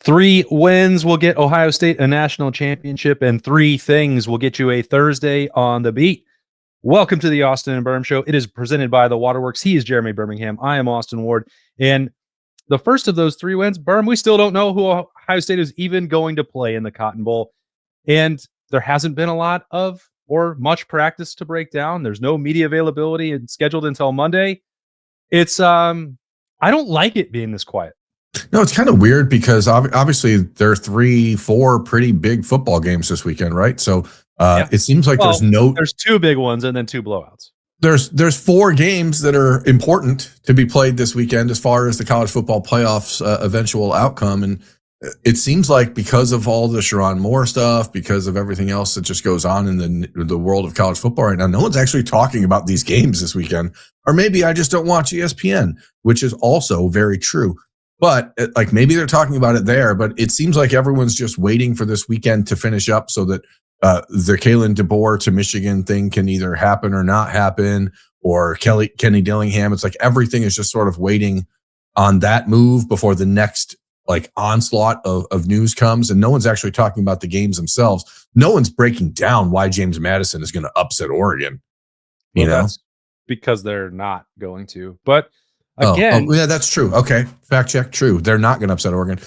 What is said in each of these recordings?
3 wins will get Ohio State a national championship, and 3 things will get you a Thursday on the beat. Welcome to the Austin and Birm Show. It is presented by the Waterworks. He is Jeremy Birmingham. I am Austin Ward. And the first of those 3 wins, Birm, we still don't know who Ohio State is even going to play in the Cotton Bowl. And there hasn't been a lot of or much practice to break down. There's no media availability and scheduled until Monday. It's I don't like it being this quiet. No, it's kind of weird because obviously there are 3-4 pretty big football games this weekend, right? So it seems like there's 2 big ones and then 2 blowouts. There's 4 games that are important to be played this weekend as far as the college football playoffs eventual outcome. And it seems like because of all the Sharon Moore stuff, because of everything else that just goes on in the world of college football right now, no one's actually talking about these games this weekend. Or maybe I just don't watch ESPN, which is also very true. But like maybe they're talking about it there, but it seems like everyone's just waiting for this weekend to finish up so that the Kalen DeBoer to Michigan thing can either happen or not happen, or Kenny Dillingham. It's like everything is just sort of waiting on that move before the next like onslaught of news comes. And no one's actually talking about the games themselves. No one's breaking down why James Madison is going to upset Oregon. You know, that's because they're not going to. But again, yeah, that's true. Okay, fact check. True, they're not going to upset Oregon.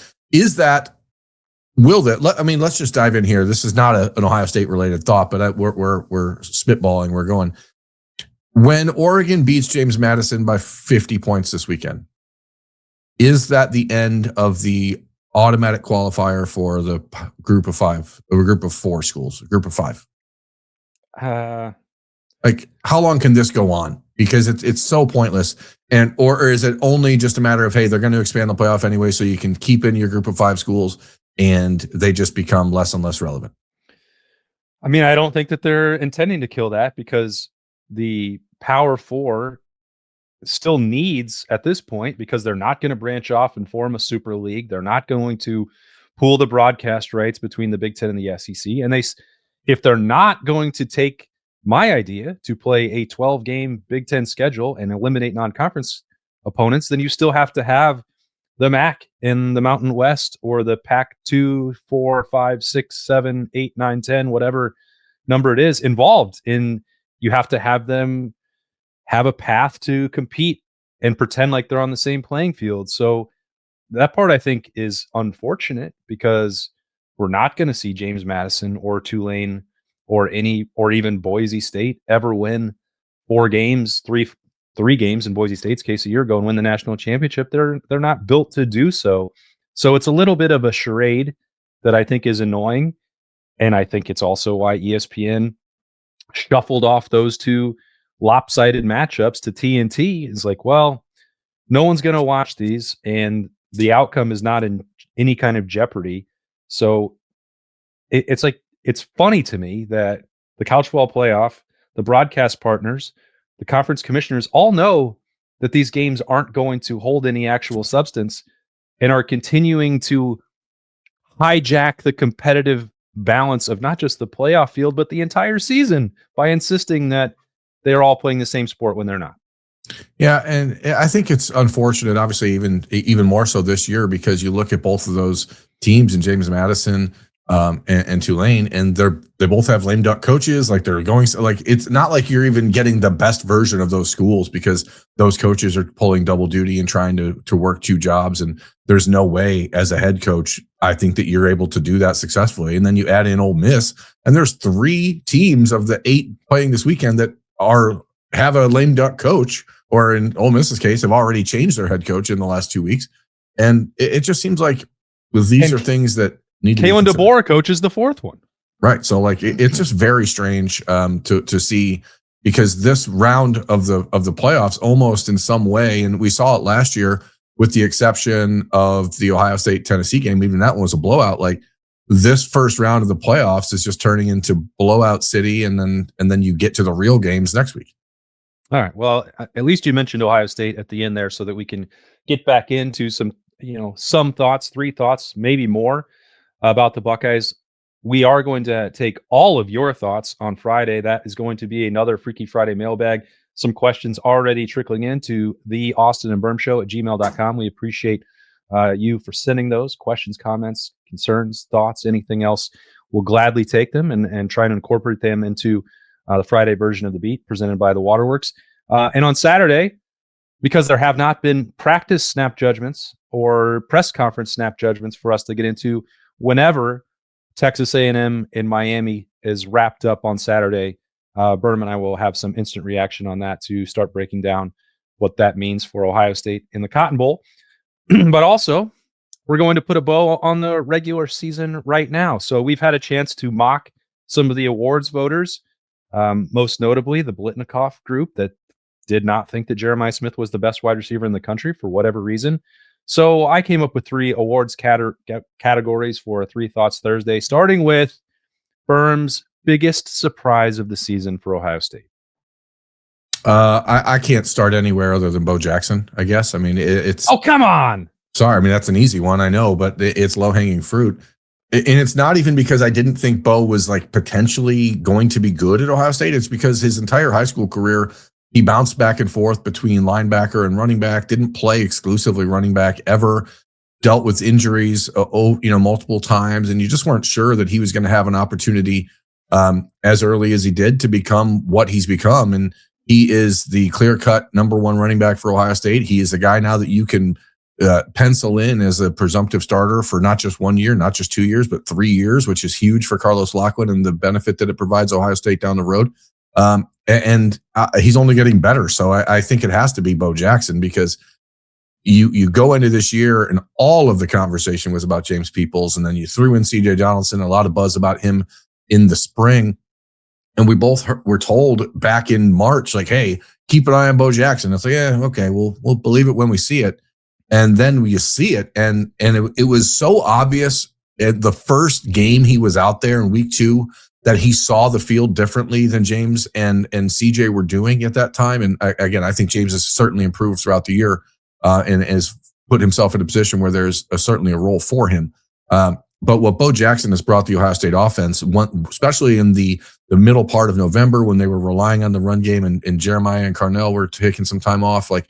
Let's just dive in here. This is not an Ohio State related thought, but we're spitballing. We're going. When Oregon beats James Madison by 50 points this weekend, is that the end of the automatic qualifier for the group of 5, or a group of 4 schools, a group of 5? Like, how long can this go on? Because it's so pointless. And or is it only just a matter of, hey, they're going to expand the playoff anyway, so you can keep in your group of 5 schools and they just become less and less relevant? I mean, I don't think that they're intending to kill that, because the Power 4 still needs at this point, because they're not going to branch off and form a super league. They're not going to pool the broadcast rights between the Big Ten and the SEC. And if they're not going to take my idea to play a 12-game Big Ten schedule and eliminate non-conference opponents, then you still have to have the MAC in the Mountain West, or the Pac 2, 4, 5, 6, 7, 8, 9, 10, whatever number it is involved in. You have to have them have a path to compete and pretend like they're on the same playing field. So that part, I think, is unfortunate, because we're not going to see James Madison or Tulane or even Boise State ever win 4 games, three games in Boise State's case a year ago, and win the national championship. They're not built to do so. So it's a little bit of a charade that I think is annoying. And I think it's also why ESPN shuffled off those 2 lopsided matchups to TNT. Is like, well, no one's going to watch these, and the outcome is not in any kind of jeopardy. So it's like, it's funny to me that the college football playoff, the broadcast partners, the conference commissioners all know that these games aren't going to hold any actual substance, and are continuing to hijack the competitive balance of not just the playoff field, but the entire season, by insisting that they're all playing the same sport when they're not. Yeah, and I think it's unfortunate, obviously, even more so this year, because you look at both of those teams in James Madison and Tulane, and they both have lame duck coaches. Like, they're going, like, it's not like you're even getting the best version of those schools, because those coaches are pulling double duty and trying to work 2 jobs. And there's no way as a head coach, I think, that you're able to do that successfully. And then you add in Ole Miss, and there's 3 teams of the 8 playing this weekend that have a lame duck coach, or in Ole Miss's case, have already changed their head coach in the last 2 weeks. And it just seems like these are things that need to be Kalen DeBoer coaches the 4th one. Right. So like it's just very strange to see, because this round of the playoffs, almost in some way, and we saw it last year with the exception of the Ohio State Tennessee game, even that one was a blowout. Like, this first round of the playoffs is just turning into blowout city, and then you get to the real games next week. All right. Well, at least you mentioned Ohio State at the end there, so that we can get back into some thoughts, 3 thoughts, maybe more, about the Buckeyes. We are going to take all of your thoughts on Friday. That is going to be another Freaky Friday mailbag. Some questions already trickling into the Austin and Birm Show at gmail.com. We appreciate you for sending those questions, comments, concerns, thoughts, anything else. We'll gladly take them and try and incorporate them into the Friday version of the Beat presented by the Waterworks. And on Saturday, because there have not been practice snap judgments or press conference snap judgments for us to get into, whenever Texas A&M in Miami is wrapped up on Saturday, Birm and I will have some instant reaction on that to start breaking down what that means for Ohio State in the Cotton Bowl. But also, we're going to put a bow on the regular season right now. So we've had a chance to mock some of the awards voters, most notably the Blitnikoff group that did not think that Jeremiah Smith was the best wide receiver in the country for whatever reason. So I came up with 3 awards categories for 3 Thoughts Thursday, starting with Birm's biggest surprise of the season for Ohio State. I can't start anywhere other than Bo Jackson, I guess. I mean, it's... Oh, come on! Sorry, I mean, that's an easy one, I know, but it's low-hanging fruit. And it's not even because I didn't think Bo was like potentially going to be good at Ohio State. It's because his entire high school career, he bounced back and forth between linebacker and running back, didn't play exclusively running back ever, dealt with injuries multiple times, and you just weren't sure that he was going to have an opportunity as early as he did to become what he's become. And he is the clear-cut number 1 running back for Ohio State. He is a guy now that you can pencil in as a presumptive starter for not just 1 year, not just 2 years, but 3 years, which is huge for Carlos Loughlin and the benefit that it provides Ohio State down the road. And he's only getting better. So I think it has to be Bo Jackson, because you go into this year and all of the conversation was about James Peoples, and then you threw in C.J. Donaldson, a lot of buzz about him in the spring. And we both were told back in March, like, hey, keep an eye on Bo Jackson. It's like, yeah, okay, we'll believe it when we see it. And then you see it, and it was so obvious at the first game he was out there in week 2 that he saw the field differently than James and CJ were doing at that time. And again, I think James has certainly improved throughout the year and has put himself in a position where there's certainly a role for him. But what Bo Jackson has brought the Ohio State offense, especially in the middle part of November when they were relying on the run game and Jeremiah and Carnell were taking some time off, like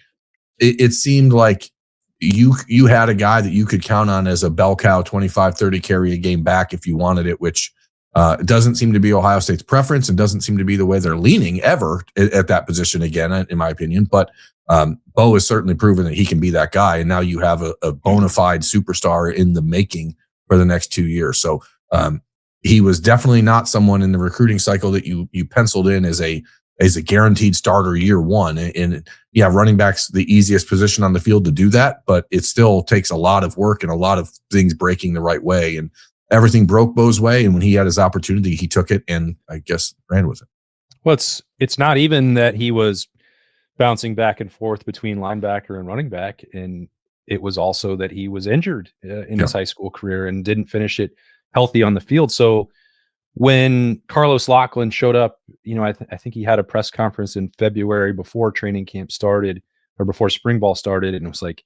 it seemed like you had a guy that you could count on as a bell cow 25, 30 carry a game back if you wanted it, which doesn't seem to be Ohio State's preference and doesn't seem to be the way they're leaning ever at that position again, in my opinion. But Bo has certainly proven that he can be that guy. And now you have a bona fide superstar in the making for the next 2 years. So he was definitely not someone in the recruiting cycle that you penciled in as a guaranteed starter year 1. And yeah, running back's the easiest position on the field to do that, but it still takes a lot of work and a lot of things breaking the right way. And everything broke Bo's way. And when he had his opportunity, he took it and I guess ran with it. Well, it's not even that he was bouncing back and forth between linebacker and running back. And it was also that he was injured in his high school career and didn't finish it healthy on the field. So when Carlos Loughlin showed up, I think he had a press conference in February before training camp started or before spring ball started. And it was like,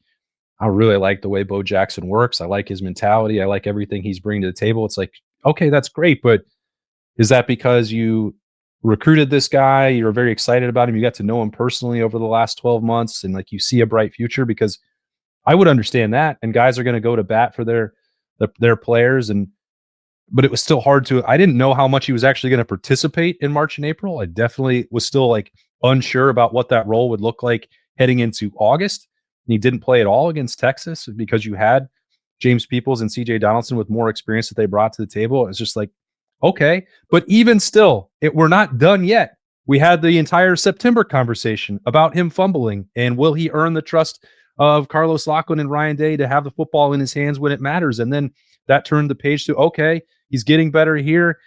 I really like the way Bo Jackson works. I like his mentality. I like everything he's bringing to the table. It's like, okay, that's great. But is that because you recruited this guy? You're very excited about him. You got to know him personally over the last 12 months and like you see a bright future? Because I would understand that. And guys are going to go to bat for their players. But it was still hard I didn't know how much he was actually going to participate in March and April. I definitely was still like unsure about what that role would look like heading into August. And he didn't play at all against Texas because you had James Peoples and CJ Donaldson with more experience that they brought to the table. It's just like, okay. But even still, we're not done yet. We had the entire September conversation about him fumbling and will he earn the trust of Carlos Loughlin and Ryan Day to have the football in his hands when it matters. And then that turned the page to, okay, he's getting better here.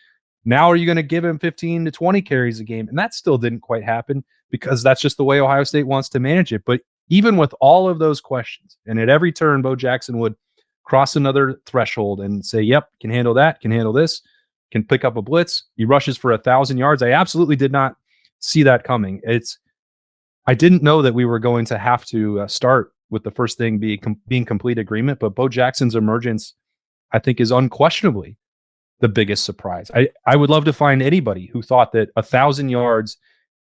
Now are you going to give him 15 to 20 carries a game? And that still didn't quite happen because that's just the way Ohio State wants to manage it. But even with all of those questions, and at every turn, Bo Jackson would cross another threshold and say, yep, can handle that, can handle this, can pick up a blitz. He rushes for 1,000 yards. I absolutely did not see that coming. I didn't know that we were going to have to start with the first thing being complete agreement, but Bo Jackson's emergence, I think, is unquestionably the biggest surprise. I would love to find anybody who thought that 1,000 yards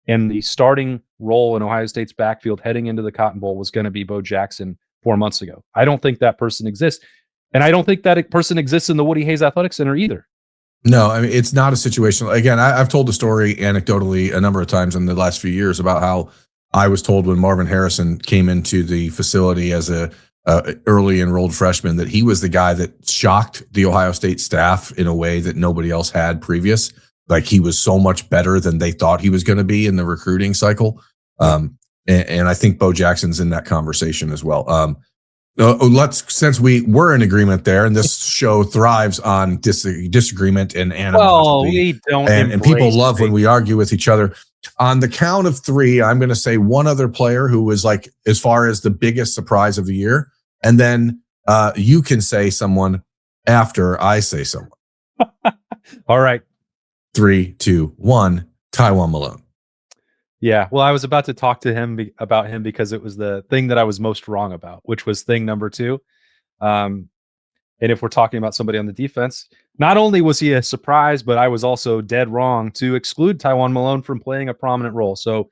and the starting role in Ohio State's backfield heading into the Cotton Bowl was going to be Bo Jackson 4 months ago. I don't think that person exists. And I don't think that person exists in the Woody Hayes Athletic Center either. No, I mean, it's not a situation. Again, I've told the story anecdotally a number of times in the last few years about how I was told when Marvin Harrison came into the facility as a early enrolled freshman that he was the guy that shocked the Ohio State staff in a way that nobody else had previous. Like, he was so much better than they thought he was going to be in the recruiting cycle. And I think Bo Jackson's in that conversation as well. Since we were in agreement there, and this show thrives on disagreement and animosity, we don't, and people love when we argue with each other. On the count of three, I'm going to say one other player who was, like, as far as the biggest surprise of the year, and then you can say someone after I say someone. All right. 3, 2, 1. Tywone Malone. Yeah, well, I was about to talk to him about him because it was the thing that I was most wrong about, which was thing number 2. And if we're talking about somebody on the defense, not only was he a surprise, but I was also dead wrong to exclude Tywone Malone from playing a prominent role. So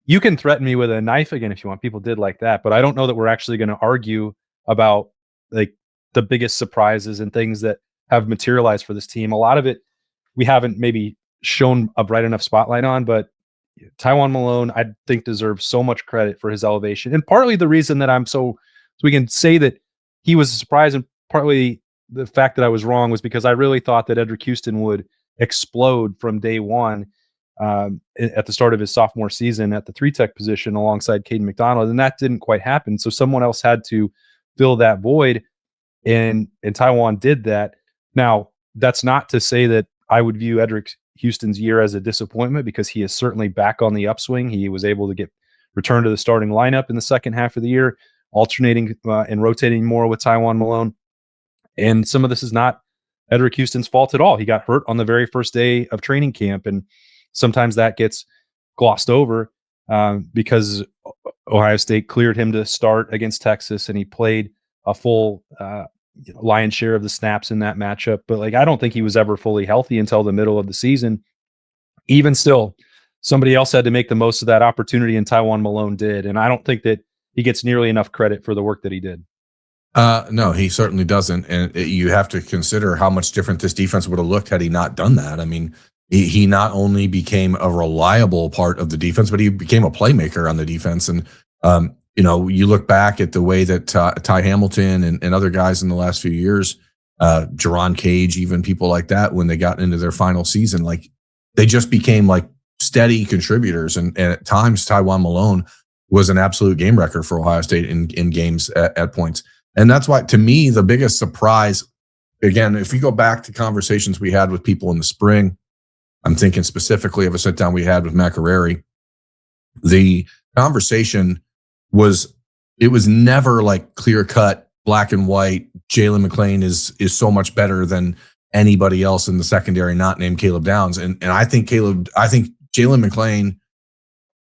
you can threaten me with a knife again if you want. People did like that, but I don't know that we're actually going to argue about, like, the biggest surprises and things that have materialized for this team. A lot of it we haven't maybe shown a bright enough spotlight on, but Tywone Malone, I think, deserves so much credit for his elevation. And partly the reason that so we can say that he was a surprise, and partly the fact that I was wrong was because I really thought that Edric Houston would explode from day one at the start of his sophomore season at the 3-tech position alongside Caden McDonald, and that didn't quite happen. So someone else had to fill that void, and Tywone did that. Now, that's not to say that I would view Edric Houston's year as a disappointment, because he is certainly back on the upswing. He was able to get returned to the starting lineup in the second half of the year, alternating and rotating more with Tywone Malone. And some of this is not Edric Houston's fault at all. He got hurt on the very first day of training camp, and sometimes that gets glossed over because Ohio State cleared him to start against Texas, and he played a full lion's share of the snaps in that matchup. But, like, I don't think he was ever fully healthy until the middle of the season. Even still, somebody else had to make the most of that opportunity, and Tywone Malone did. And I don't think that he gets nearly enough credit for the work that he did. No, he certainly doesn't. And you have to consider how much different this defense would have looked had he not done that. I mean, he not only became a reliable part of the defense, but he became a playmaker on the defense. And, you look back at the way that Ty Hamilton and other guys in the last few years, Jerron Cage, even people like that, when they got into their final season, like, they just became like steady contributors. And at times, Tywone Malone was an absolute game wrecker for Ohio State in games at points. And that's why, to me, the biggest surprise, again, if you go back to conversations we had with people in the spring, I'm thinking specifically of a sit down we had with McArary. The conversation was never like clear cut, black and white. Jalen McClain is so much better than anybody else in the secondary not named Caleb Downs. And I think Jalen McClain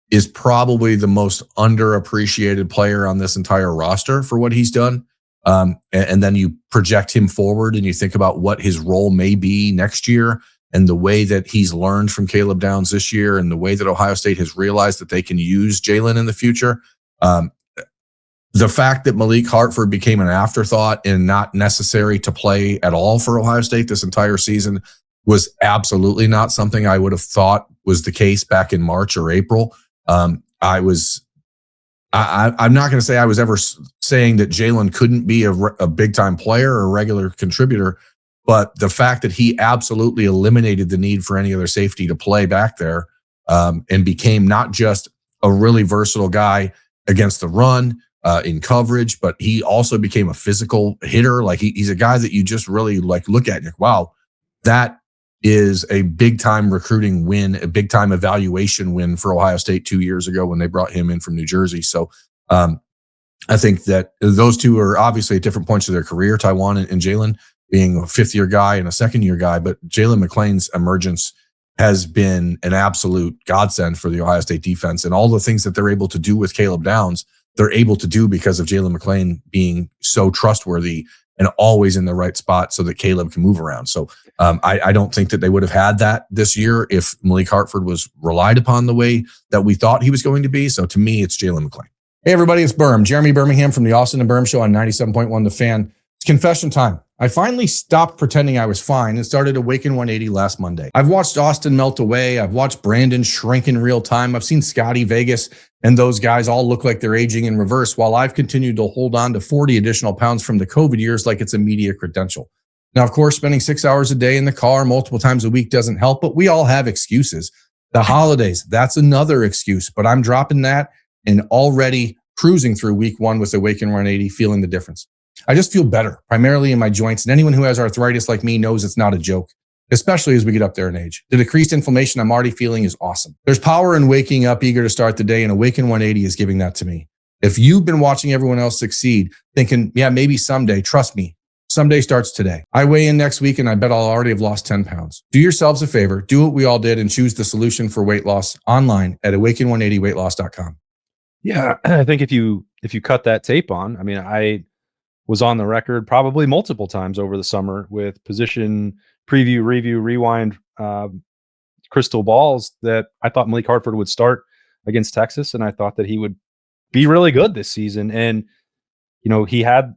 is probably the most underappreciated player on this entire roster for what he's done. And then you project him forward and you think about what his role may be next year, and the way that he's learned from Caleb Downs this year, and the way that Ohio State has realized that they can use Jalen in the future. The fact that Malik Hartford became an afterthought and not necessary to play at all for Ohio State this entire season was absolutely not something I would have thought was the case back in March or April. I'm not going to say I was ever saying that Jalen couldn't be a big-time player or a regular contributor, but the fact that he absolutely eliminated the need for any other safety to play back there and became not just a really versatile guy against the run, in coverage, but he also became a physical hitter. Like, he's a guy that you just really like look at and you're like, wow, that is a big time recruiting win, a big time evaluation win for Ohio State 2 years ago when they brought him in from New Jersey. So I think that those two are obviously at different points of their career, Tywone and Jalen being a 5th-year guy and a 2nd-year guy, but Jalen McClain's emergence has been an absolute godsend for the Ohio State defense, and all the things that they're able to do with Caleb Downs, they're able to do because of Jalen McClain being so trustworthy and always in the right spot so that Caleb can move around. So I don't think that they would have had that this year if Malik Hartford was relied upon the way that we thought he was going to be. So to me, it's Jalen McClain. Hey, everybody, it's Birm. Jeremy Birmingham from the Austin and Birm Show on 97.1 The Fan. It's confession time. I finally stopped pretending I was fine and started Awaken 180 last Monday. I've watched Austin melt away. I've watched Brandon shrink in real time. I've seen Scotty, Vegas, and those guys all look like they're aging in reverse, while I've continued to hold on to 40 additional pounds from the COVID years like it's a media credential. Now, of course, spending 6 hours a day in the car multiple times a week doesn't help, but we all have excuses. The holidays, that's another excuse, but I'm dropping that and already cruising through week one with Awaken 180, feeling the difference. I just feel better, primarily in my joints, and anyone who has arthritis like me knows it's not a joke, especially as we get up there in age. The decreased inflammation I'm already feeling is awesome. There's power in waking up eager to start the day, and Awaken 180 is giving that to me. If you've been watching everyone else succeed, thinking, yeah, maybe someday, trust me, someday starts today. I weigh in next week, and I bet I'll already have lost 10 pounds. Do yourselves a favor, do what we all did, and choose the solution for weight loss online at awaken180weightloss.com. Yeah, I think if you cut that tape on, I mean, I was on the record probably multiple times over the summer with position preview, review, rewind, crystal balls that I thought Malik Hartford would start against Texas, and I thought that he would be really good this season. And he had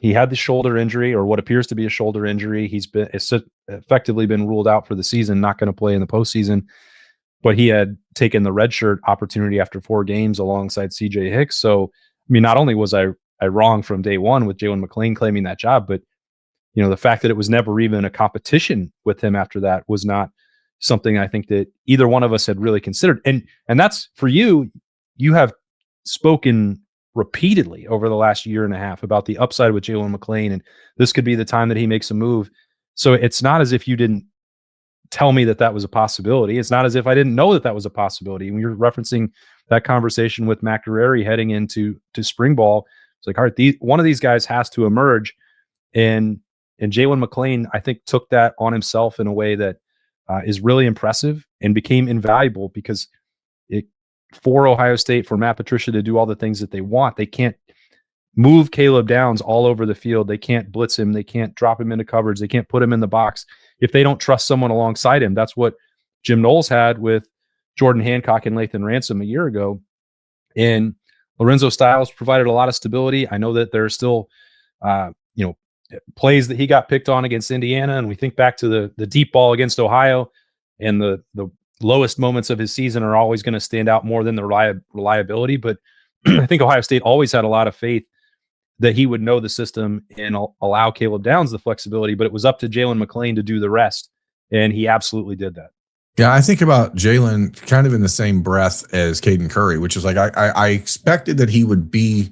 the shoulder injury, or what appears to be a shoulder injury. It's effectively been ruled out for the season, not going to play in the postseason. But he had taken the redshirt opportunity after 4 games alongside CJ Hicks. So, I mean, not only was I wrong from day one with Jalen McLean claiming that job, but the fact that it was never even a competition with him after that was not something I think that either one of us had really considered. And that's for you. You have spoken repeatedly over the last year and a half about the upside with Jalen McLean, and this could be the time that he makes a move. So it's not as if you didn't tell me that was a possibility. It's not as if I didn't know that was a possibility. When you're referencing that conversation with McNamara heading into spring ball, it's like, all right, one of these guys has to emerge. And Jalen McLean, I think, took that on himself in a way that is really impressive and became invaluable, because for Ohio State, for Matt Patricia to do all the things that they want, they can't move Caleb Downs all over the field. They can't blitz him. They can't drop him into coverage. They can't put him in the box if they don't trust someone alongside him. That's what Jim Knowles had with Jordan Hancock and Lathan Ransom a year ago. And Lorenzo Styles provided a lot of stability. I know that there are still, plays that he got picked on against Indiana. And we think back to the deep ball against Ohio, and the lowest moments of his season are always going to stand out more than the reliability. But I think Ohio State always had a lot of faith that he would know the system and allow Caleb Downs the flexibility, but it was up to Jalen McLean to do the rest. And he absolutely did that. Yeah, I think about Jalen kind of in the same breath as Caden Curry, which is like, I expected that he would be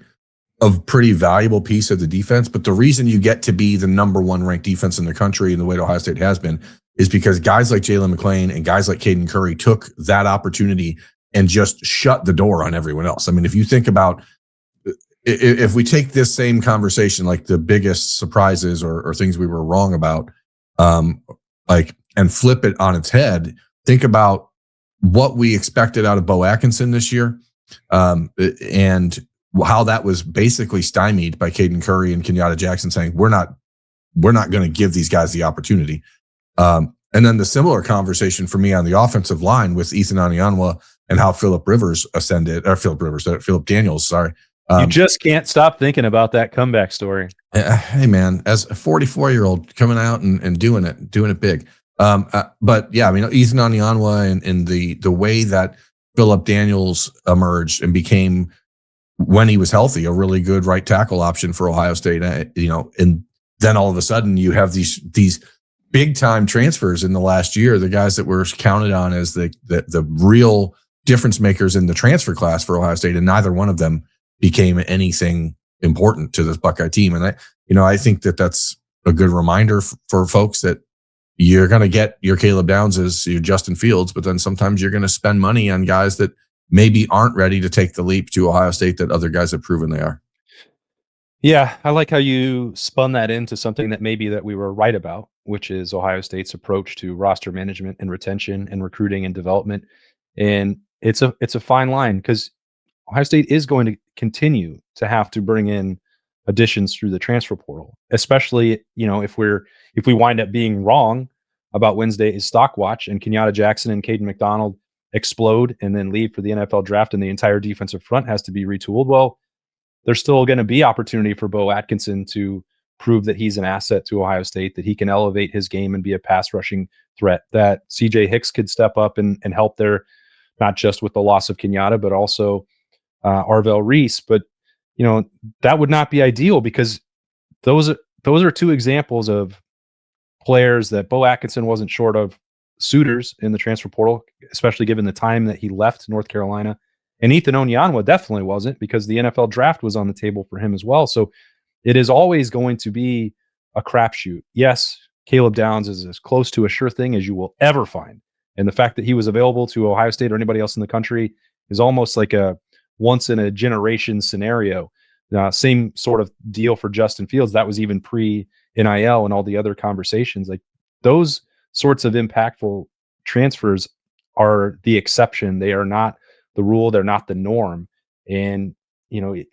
a pretty valuable piece of the defense, but the reason you get to be the number 1 ranked defense in the country in the way Ohio State has been is because guys like Jalen McLean and guys like Caden Curry took that opportunity and just shut the door on everyone else. I mean, if you think about, if we take this same conversation, like the biggest surprises or things we were wrong about, and flip it on its head, think about what we expected out of Bo Atkinson this year, and how that was basically stymied by Caden Curry and Kenyatta Jackson saying, we're not going to give these guys the opportunity. And then the similar conversation for me on the offensive line with Ethan Anianwa and how Philip Daniels, sorry. You just can't stop thinking about that comeback story. Hey man, as a 44-year-old coming out and doing it big. But yeah, I mean, Ethan Anianwa and the way that Philip Daniels emerged and became, when he was healthy, a really good right tackle option for Ohio State. And then all of a sudden you have these big time transfers in the last year, the guys that were counted on as the real difference makers in the transfer class for Ohio State, and neither one of them became anything important to this Buckeye team. And I think that's a good reminder for folks that you're going to get your Caleb Downses, your Justin Fields, but then sometimes you're going to spend money on guys that maybe aren't ready to take the leap to Ohio State that other guys have proven they are. Yeah, I like how you spun that into something that maybe that we were right about, which is Ohio State's approach to roster management and retention and recruiting and development. And it's a fine line, because Ohio State is going to continue to have to bring in additions through the transfer portal, especially, if we wind up being wrong about Wednesday's stock watch and Kenyatta Jackson and Caden McDonald explode and then leave for the NFL draft and the entire defensive front has to be retooled. Well, there's still going to be opportunity for Bo Atkinson to prove that he's an asset to Ohio State, that he can elevate his game and be a pass rushing threat, that CJ Hicks could step up and help there, not just with the loss of Kenyatta, but also Arvell Reese. But, that would not be ideal because those are two examples of players that Bo Atkinson wasn't short of suitors in the transfer portal, especially given the time that he left North Carolina. And Ethan Onyanwa definitely wasn't, because the NFL draft was on the table for him as well. So it is always going to be a crapshoot. Yes, Caleb Downs is as close to a sure thing as you will ever find. And the fact that he was available to Ohio State or anybody else in the country is almost like a once in a generation scenario. Same sort of deal for Justin Fields. That was even pre-NIL and all the other conversations. Like, those sorts of impactful transfers are the exception. They are not the rule. They're not the norm. And,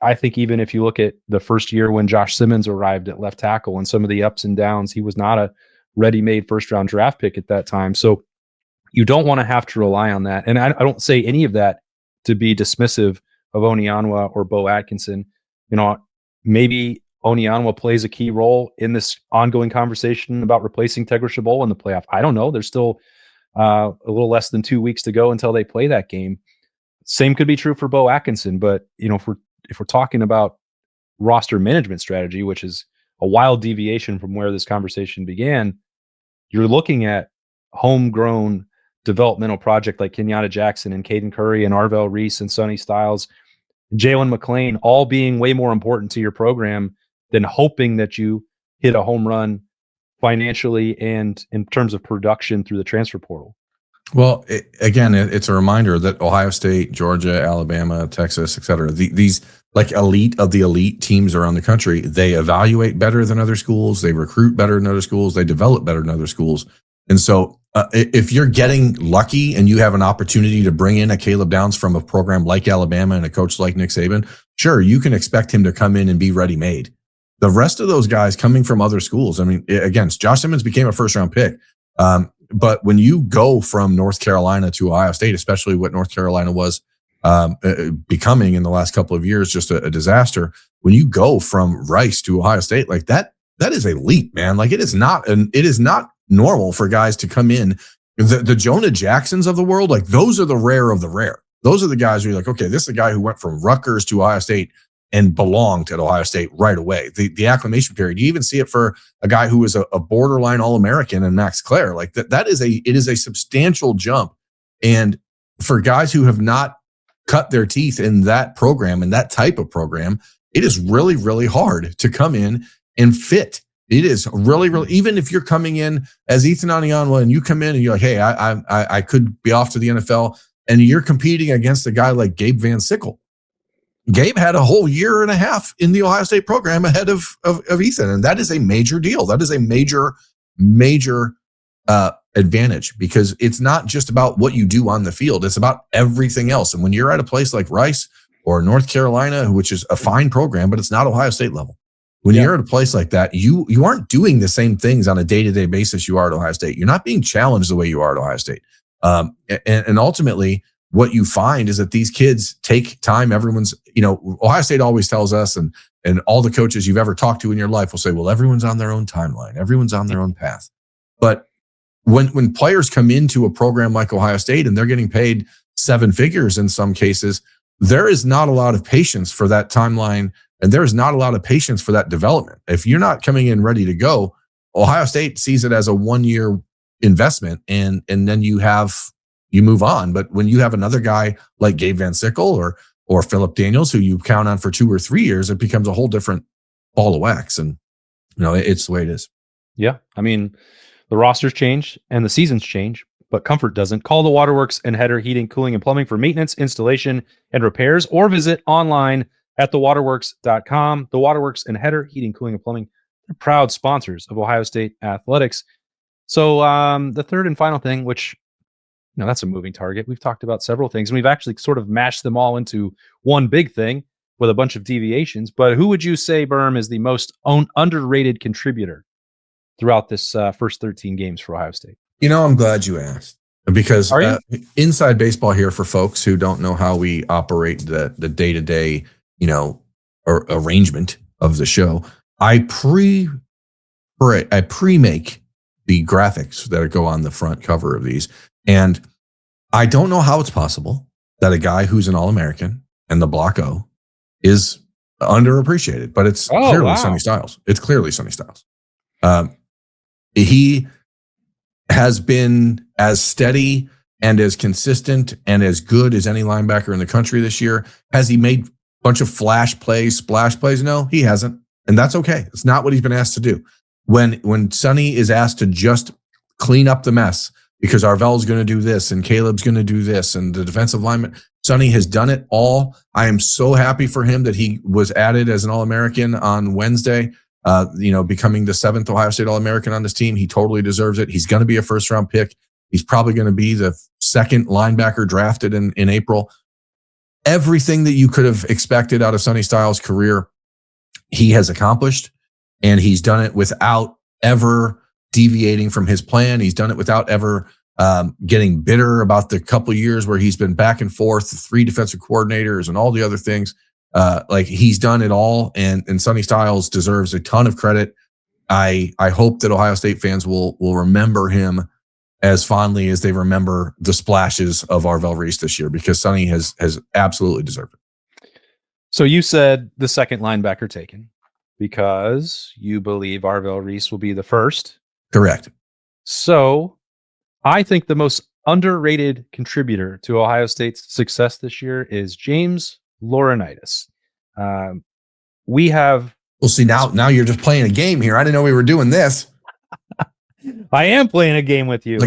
I think even if you look at the first year when Josh Simmons arrived at left tackle and some of the ups and downs, he was not a ready-made first-round draft pick at that time. So you don't want to have to rely on that. And I don't say any of that to be dismissive of Onyanwa or Bo Atkinson. Maybe Onyanwa plays a key role in this ongoing conversation about replacing Tegra Chabot in the playoff. I don't know. There's still a little less than 2 weeks to go until they play that game. Same could be true for Bo Atkinson. But, if we're talking about roster management strategy, which is a wild deviation from where this conversation began, you're looking at homegrown developmental project like Kenyatta Jackson and Caden Curry and Arvell Reese and Sonny Styles, Jalen McClain, all being way more important to your program than hoping that you hit a home run financially and in terms of production through the transfer portal. Well, it's a reminder that Ohio State, Georgia, Alabama, Texas, et cetera, these like elite of the elite teams around the country, they evaluate better than other schools. They recruit better than other schools. They develop better than other schools. And so if you're getting lucky and you have an opportunity to bring in a Caleb Downs from a program like Alabama and a coach like Nick Saban, sure, you can expect him to come in and be ready-made. The rest of those guys coming from other schools, I mean, again, Josh Simmons became a first-round pick. But when you go from North Carolina to Ohio State, especially what North Carolina was becoming in the last couple of years, just a disaster. When you go from Rice to Ohio State, like that is a leap, man. Like it is not normal for guys to come in. The Jonah Jacksons of the world, like those are the rare of the rare. Those are the guys where you're like, okay, this is a guy who went from Rutgers to Ohio State and belonged at Ohio State right away. The acclimation period, you even see it for a guy who was a borderline All-American and Max Clare. Like it is a substantial jump. And for guys who have not cut their teeth in that program and that type of program, it is really, really hard to come in and fit. It is really, really, even if you're coming in as Ethan Onyanwa and you come in and you're like, hey, I could be off to the NFL, and you're competing against a guy like Gabe Van Sickle. Gabe had a whole year and a half in the Ohio State program ahead of Ethan. And that is a major deal. That is a major advantage, because it's not just about what you do on the field. It's about everything else. And when you're at a place like Rice or North Carolina, which is a fine program, but it's not Ohio State level. When you're at a place like that, you aren't doing the same things on a day-to-day basis you are at Ohio State. You're not being challenged the way you are at Ohio State. And ultimately, what you find is that these kids take time. Everyone's, Ohio State always tells us, and all the coaches you've ever talked to in your life will say, well, everyone's on their own timeline. Everyone's on their own path. But when players come into a program like Ohio State and they're getting paid seven figures in some cases, there is not a lot of patience for that timeline. And there is not a lot of patience for that development. If you're not coming in ready to go, Ohio State sees it as a 1-year investment, and then you move on. But when you have another guy like Gabe Van Sickle or Philip Daniels, who you count on for 2 or 3 years, it becomes a whole different ball of wax. And, it's the way it is. Yeah. I mean, the rosters change and the seasons change, but comfort doesn't. Call the Waterworks and Hetter Heating, Cooling, and Plumbing for maintenance, installation, and repairs, or visit online at thewaterworks.com. The Waterworks and Hetter Heating, Cooling, and Plumbing, they're proud sponsors of Ohio State athletics. So the third and final thing, which, that's a moving target. We've talked about several things, and we've actually sort of mashed them all into one big thing with a bunch of deviations. But who would you say, Birm, is the most underrated contributor throughout this first 13 games for Ohio State? I'm glad you asked, Because Are you? inside baseball here for folks who don't know how we operate the day-to-day, arrangement of the show, I pre-make the graphics that go on the front cover of these. And I don't know how it's possible that a guy who's an All-American and the Block O is underappreciated, but it's clearly Sonny Styles. It's clearly Sonny Styles. He has been as steady and as consistent and as good as any linebacker in the country this year. Has he made a bunch of flash plays, splash plays? No, he hasn't. And that's okay. It's not what he's been asked to do. When Sonny is asked to just clean up the mess because Arvel's going to do this and Caleb's going to do this and the defensive lineman, Sonny has done it all. I am so happy for him that he was added as an All-American on Wednesday. Becoming the 7th Ohio State All-American on this team. He totally deserves it. He's going to be a first-round pick. He's probably going to be the second linebacker drafted in April. Everything that you could have expected out of Sonny Styles' career, he has accomplished, and he's done it without ever deviating from his plan. He's done it without ever getting bitter about the couple years where he's been back and forth, 3 defensive coordinators and all the other things. He's done it all, and Sonny Styles deserves a ton of credit. I hope that Ohio State fans will remember him as fondly as they remember the splashes of Arvel Reese this year, because Sonny has absolutely deserved it. So you said the second linebacker taken because you believe Arvel Reese will be the first. Correct. So I think the most underrated contributor to Ohio State's success this year is James Laurinaitis. We have. Well, see, now you're just playing a game here. I didn't know we were doing this. I am playing a game with you.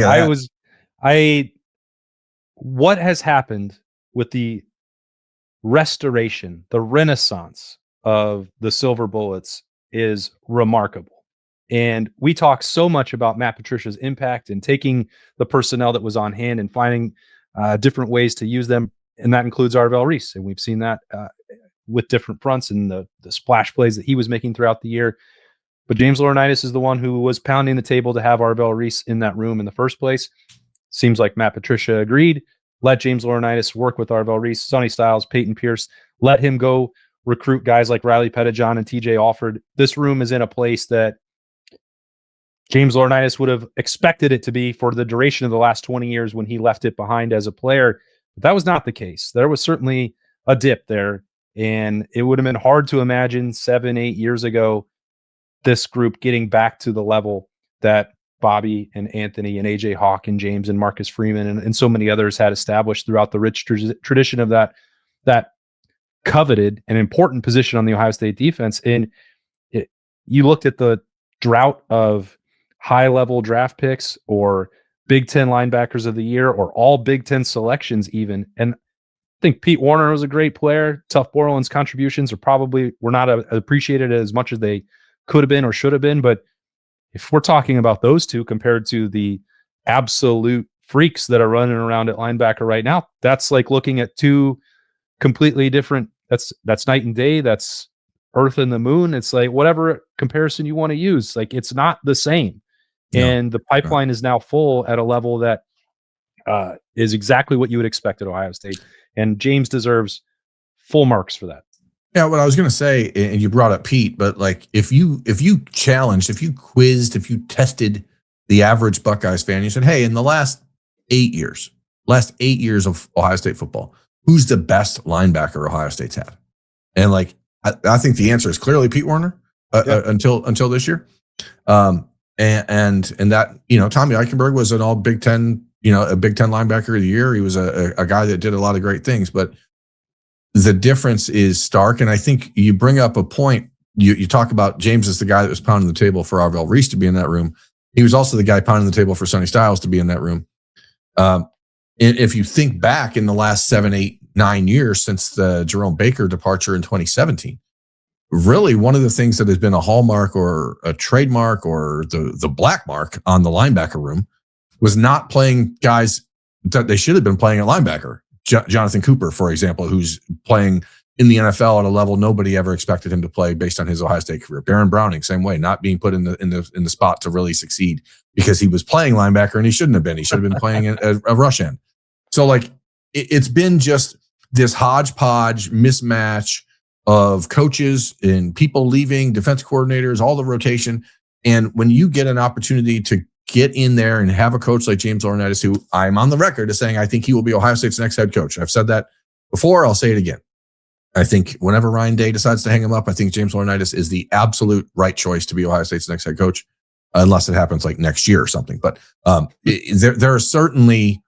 What has happened with the restoration, the renaissance of the Silver Bullets is remarkable. And we talk so much about Matt Patricia's impact and taking the personnel that was on hand and finding different ways to use them. And that includes Arvel Reese. And we've seen that with different fronts and the splash plays that he was making throughout the year. But James Laurinaitis is the one who was pounding the table to have Arvel Reese in that room in the first place. Seems like Matt Patricia agreed. Let James Laurinaitis work with Arvel Reese, Sonny Styles, Peyton Pierce. Let him go recruit guys like Riley Pettijohn and TJ Alford. This room is in a place that James Laurinaitis would have expected it to be for the duration of the last 20 years when he left it behind as a player. But that was not the case. There was certainly a dip there, and it would have been hard to imagine 7-8 years ago this group getting back to the level that Bobby and Anthony and AJ Hawk and James and Marcus Freeman and so many others had established throughout the rich tradition of that coveted and important position on the Ohio State defense. And you looked at the drought of high-level draft picks or Big Ten linebackers of the year or all Big Ten selections even. And I think Pete Warner was a great player. Tuff Borland's contributions were not appreciated as much as they could have been or should have been. But if we're talking about those two compared to the absolute freaks that are running around at linebacker right now, that's like looking at two completely different, that's night and day. That's earth and the moon. It's like whatever comparison you want to use, like it's not the same. And the pipeline is now full at a level that is exactly what you would expect at Ohio State. And James deserves full marks for that. Yeah, what I was going to say, and you brought up Pete, but like if you challenged, if you quizzed, if you tested the average Buckeyes fan, you said, hey, in the last 8 years of Ohio State football, who's the best linebacker Ohio State's had? And like, I think the answer is clearly Pete Warner until this year. And that, Tommy Eichenberg was an all Big Ten, a Big Ten linebacker of the year. He was a guy that did a lot of great things, but the difference is stark. And I think you bring up a point. You talk about James as the guy that was pounding the table for Arvel Reese to be in that room. He was also the guy pounding the table for Sonny Styles to be in that room. If you think back in the last 7, 8, 9 years since the Jerome Baker departure in 2017, really one of the things that has been a hallmark or a trademark or the black mark on the linebacker room was not playing guys that they should have been playing at linebacker. Jonathan Cooper, for example, who's playing in the NFL at a level nobody ever expected him to play based on his Ohio State career. Baron Browning, same way, not being put in the spot to really succeed because he was playing linebacker and he shouldn't have been. He should have been playing a rush end. So like it's been just this hodgepodge mismatch of coaches and people leaving, defense coordinators, all the rotation. And when you get an opportunity to get in there and have a coach like James Laurinaitis, who I'm on the record as saying I think he will be Ohio State's next head coach. I've said that before. I'll say it again. I think whenever Ryan Day decides to hang him up, I think James Laurinaitis is the absolute right choice to be Ohio State's next head coach, unless it happens like next year or something. But there is certainly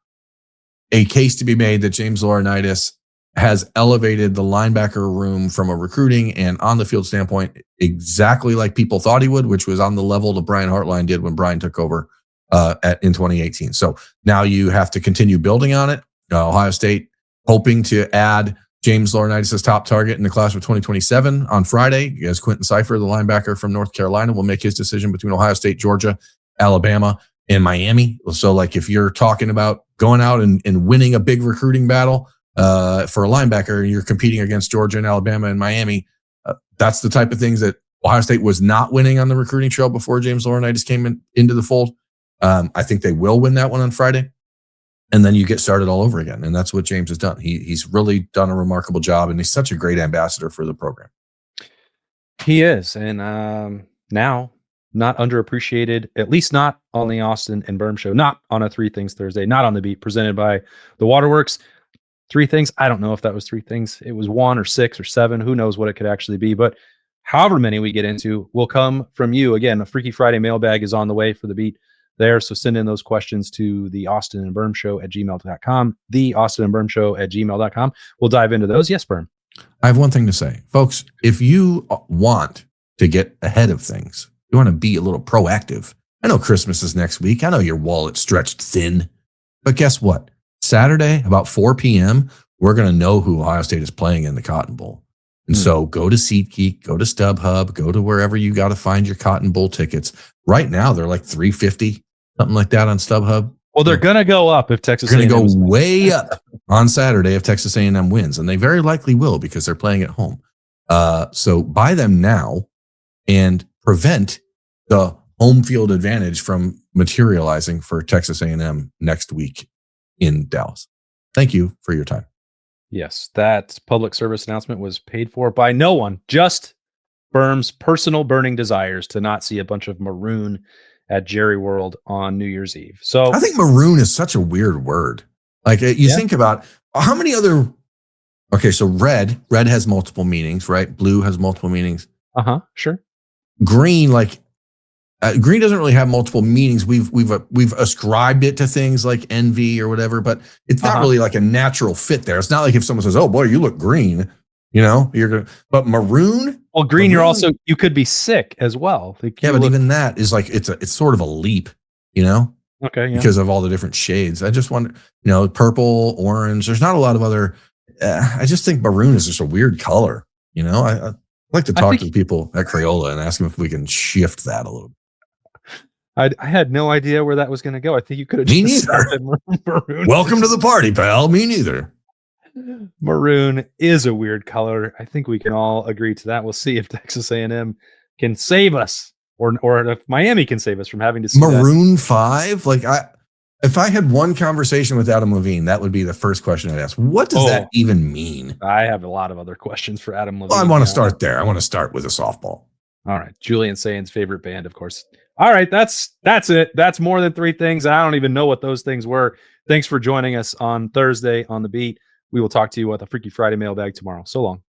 a case to be made that James Laurinaitis has elevated the linebacker room from a recruiting and on the field standpoint exactly like people thought he would, which was on the level that Brian Hartline did when Brian took over in 2018. So now you have to continue building on it. Ohio State hoping to add James Laurinaitis' top target in the class of 2027 on Friday, as Quentin Cipher, the linebacker from North Carolina, will make his decision between Ohio State, Georgia, Alabama, and Miami. So like if you're talking about going out and winning a big recruiting battle, for a linebacker, and you're competing against Georgia and Alabama and Miami, that's the type of things that Ohio State was not winning on the recruiting trail before James Laurinaitis came into the fold. I think they will win that one on Friday, and then you get started all over again. And that's what James has done. He's really done a remarkable job, and he's such a great ambassador for the program. He is, and now not underappreciated, at least not on the Austin and Birm show, not on a Three Things Thursday, not on the beat presented by the Waterworks. Three things. I don't know if that was three things. It was 1 or 6 or 7. Who knows what it could actually be? But however many we get into will come from you. Again, a Freaky Friday mailbag is on the way for the beat there. So send in those questions to the Austin and Birm show at gmail.com, the Austin and Birm show at gmail.com. We'll dive into those. Yes, Birm. I have one thing to say, folks. If you want to get ahead of things, you want to be a little proactive. I know Christmas is next week. I know your wallet's stretched thin, but guess what? Saturday, about 4 p.m., we're going to know who Ohio State is playing in the Cotton Bowl. And so go to SeatGeek, go to StubHub, go to wherever you got to find your Cotton Bowl tickets. Right now, they're like $350, something like that on StubHub. Well, they're going to go up if Texas A&M. They're going to go way up on Saturday if Texas A&M wins. And they very likely will because they're playing at home. So buy them now and prevent the home field advantage from materializing for Texas A&M next week in Dallas. Thank you for your time. Yes, that public service announcement was paid for by no one, just Birm's personal burning desires to not see a bunch of maroon at Jerry World on New Year's Eve. So I think maroon is such a weird word. Like you think about how many other, okay, so red has multiple meanings, right? Blue has multiple meanings. Sure. Green, like green doesn't really have multiple meanings. We've ascribed it to things like envy or whatever, but it's not really like a natural fit there. It's not like if someone says, "Oh boy, you look green," you're gonna. But maroon. Well, green, you could be sick as well. Like but even that is like it's sort of a leap, Okay, yeah. Because of all the different shades. I just wonder, purple, orange. There's not a lot of other. I just think maroon is just a weird color. I like to talk to people at Crayola and ask them if we can shift that a little bit. I had no idea where that was going to go. I think you could have. Me neither. Maroon. Welcome to the party, pal. Me neither. Maroon is a weird color. I think we can all agree to that. We'll see if Texas A&M can save us, or if Miami can save us from having to see Maroon 5. Like if I had one conversation with Adam Levine, that would be the first question I'd ask. What does that even mean? I have a lot of other questions for Adam Levine. Well, I want to start there. I want to start with a softball. All right, Julian Sain's favorite band, of course. All right, that's it. That's more than three things. I don't even know what those things were. Thanks for joining us on Thursday on the beat. We will talk to you with a Freaky Friday mailbag tomorrow. So long.